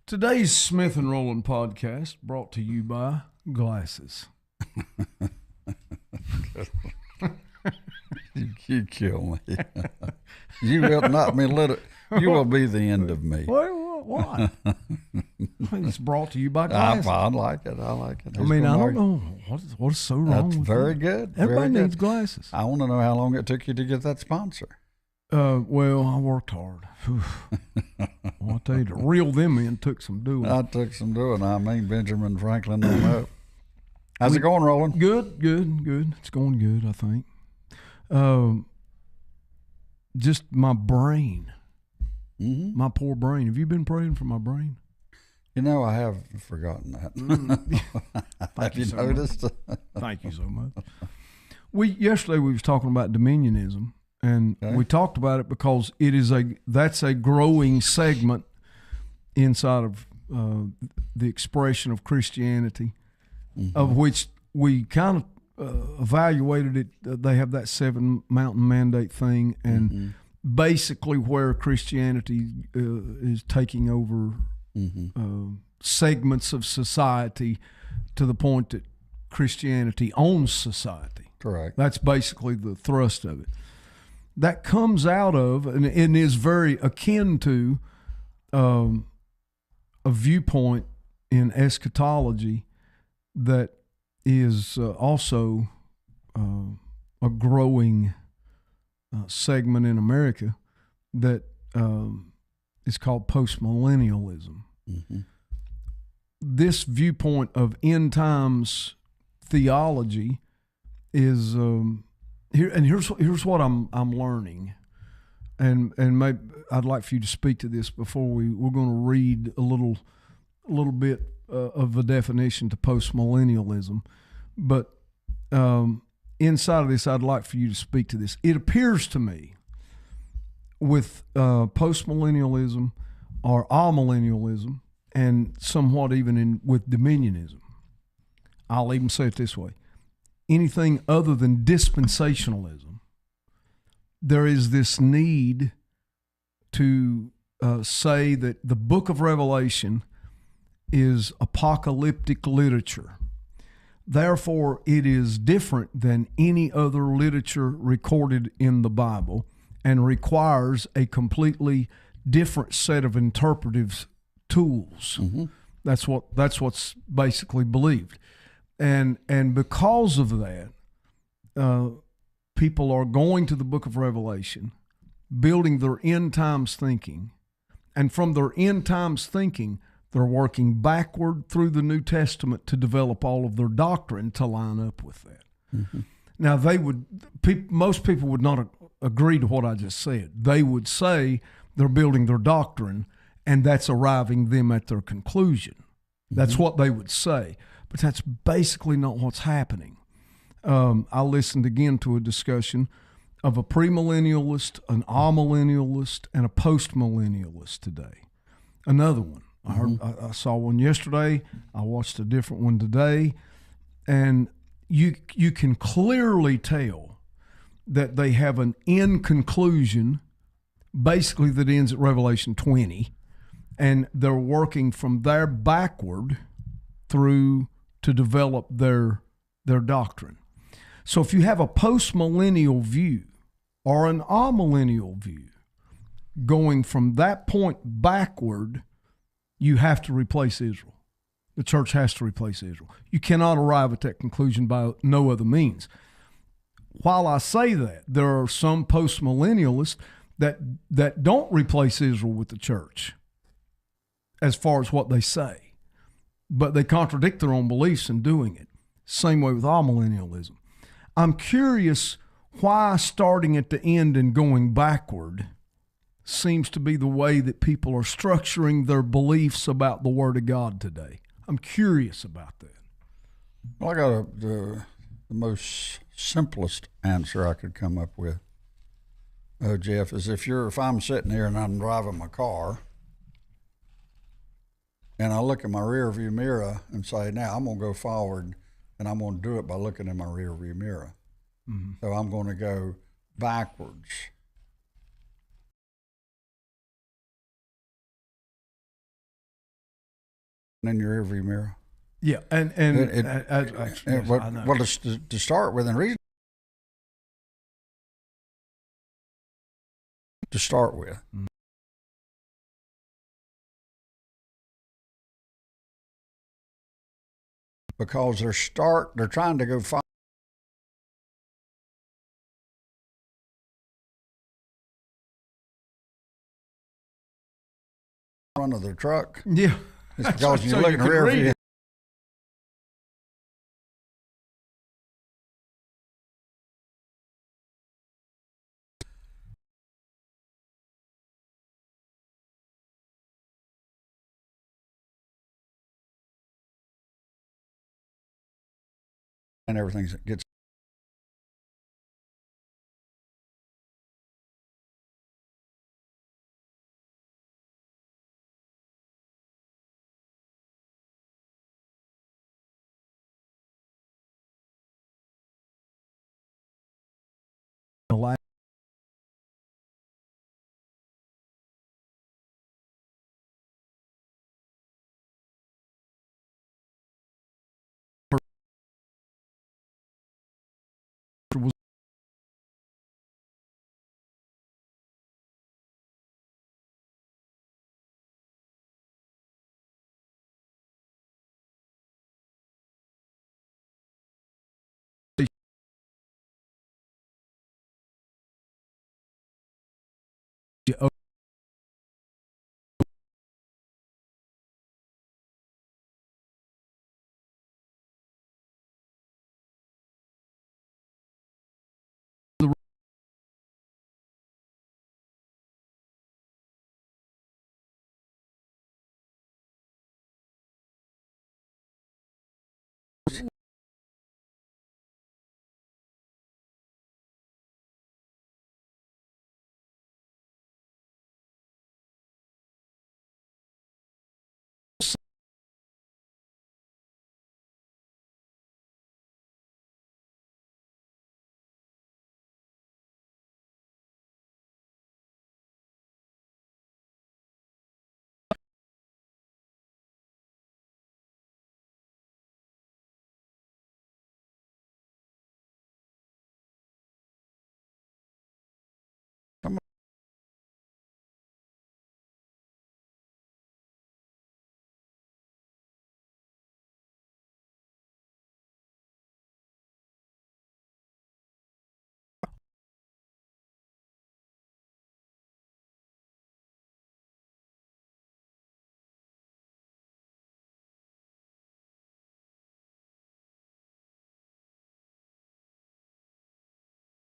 Today's Smith and Rowland podcast brought to you by glasses. You kill me. You will not be little. You will be the end of me. Why? It's brought to you by glasses. I like it. I like it. I don't know what's so wrong. That's with very that. good. Everybody very needs good. glasses. I want to know how long it took you to get that sponsor. Well, I worked hard. Well, I tell you, to reel them in took some doing. I took some doing. I mean, Benjamin Franklin on up. How's it going, Rowland? Good. It's going good, I think. Just my brain. Mm-hmm. My poor brain. Have you been praying for my brain? You know, I have forgotten that. Have you noticed? Thank you so much. Yesterday we was talking about dominionism, and we talked about it because that's a growing segment inside of the expression of Christianity, of which we kind of evaluated it. They have that 7 mountain mandate thing, and basically where Christianity is taking over segments of society to the point that Christianity owns society. Correct. That's basically the thrust of it. That comes out of and is very akin to a viewpoint in eschatology that is also a growing segment in America that is called postmillennialism. Mm-hmm. This viewpoint of end times theology is here, and here's what I'm learning, and maybe I'd like for you to speak to this before we're going to read a little bit of the definition to postmillennialism, but inside of this, I'd like for you to speak to this. It appears to me with postmillennialism or amillennialism, and somewhat even with dominionism, I'll even say it this way: anything other than dispensationalism, there is this need to say that the book of Revelation is apocalyptic literature. Therefore, it is different than any other literature recorded in the Bible and requires a completely different set of interpretive tools. Mm-hmm. That's what's basically believed. And because of that, people are going to the book of Revelation, building their end times thinking, and from their end times thinking, they're working backward through the New Testament to develop all of their doctrine to line up with that. Mm-hmm. Now, most people would not agree to what I just said. They would say they're building their doctrine, and that's arriving them at their conclusion. That's what they would say. But that's basically not what's happening. I listened again to a discussion of a premillennialist, an amillennialist, and a postmillennialist today. Another one. I saw one yesterday. I watched a different one today. And you can clearly tell that they have an end conclusion, basically that ends at Revelation 20. And they're working from there backward through to develop their doctrine. So if you have a postmillennial view or an amillennial view, going from that point backward, you have to replace Israel. The church has to replace Israel. You cannot arrive at that conclusion by no other means. While I say that, there are some postmillennialists that don't replace Israel with the church as far as what they say, but they contradict their own beliefs in doing it. Same way with amillennialism. I'm curious why starting at the end and going backward seems to be the way that people are structuring their beliefs about the Word of God today. I'm curious about that. Well, I got the most simplest answer I could come up with, Jeff, is if I'm sitting here and I'm driving my car, and I look in my rear view mirror and say, now I'm going to go forward, and I'm going to do it by looking in my rear view mirror. Mm-hmm. So I'm going to go backwards. in your rearview mirror. Yeah, and yes, I know. Well, to start with, and reason to start with. Because they're trying to go find front of their truck. Yeah, It's because you so look you in the could rear read view. it. And everything gets